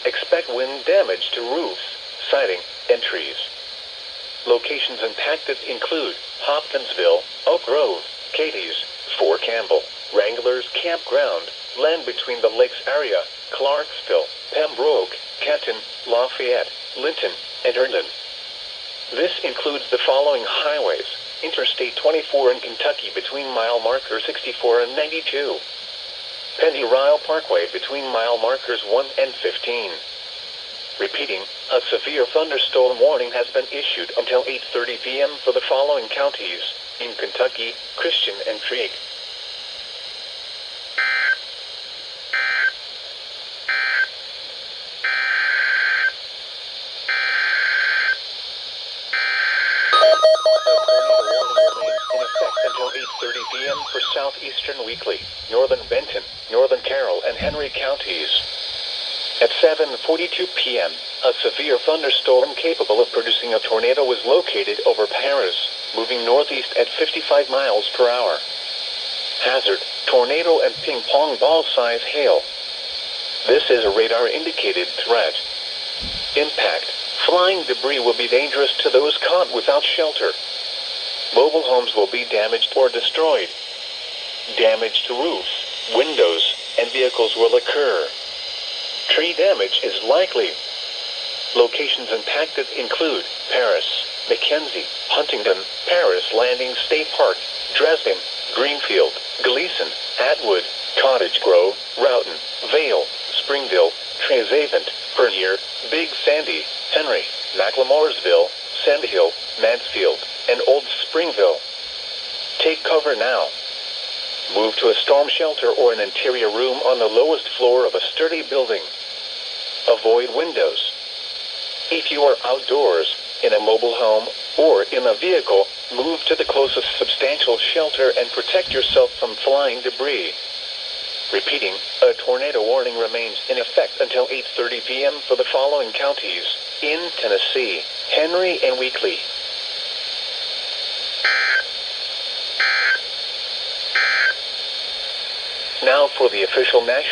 Expect wind damage to roofs, siding, and trees. Locations impacted include Hopkinsville, Oak Grove, Katie's, Fort Campbell, Wranglers Campground, land between the lakes area, Clarksville, Pembroke, Kenton, Lafayette, Linton, and Erlin. This includes the following highways: Interstate 24 in Kentucky between mile marker 64 and 92. Penny Ryle Parkway between mile markers 1 and 15. Repeating, a severe thunderstorm warning has been issued until 8:30 p.m. for the following counties in Kentucky: Christian and Trigg. Until 8:30 p.m. for southeastern Weekly, northern Benton, northern Carroll, and Henry counties. At 7:42 p.m., a severe thunderstorm capable of producing a tornado was located over Paris, moving northeast at 55 miles per hour. Hazard: tornado and ping-pong ball-size hail. This is a radar-indicated threat. Impact: flying debris will be dangerous to those caught without shelter. Mobile homes will be damaged or destroyed. Damage to roofs, windows, and vehicles will occur. Tree damage is likely. Locations impacted include Paris, Mackenzie, Huntington, Paris Landing State Park, Dresden, Greenfield, Gleason, Atwood, Cottage Grove, Roughton, Vale, Springville, Treasavant, Bernier, Big Sandy, Henry, McLemoresville, Sandhill, Mansfield, and Old Springville. Take cover now. Move to a storm shelter or an interior room on the lowest floor of a sturdy building. Avoid windows. If you are outdoors, in a mobile home, or in a vehicle, move to the closest substantial shelter and protect yourself from flying debris. Repeating, a tornado warning remains in effect until 8:30 p.m. for the following counties in Tennessee: Henry and Weekly. Now for the official national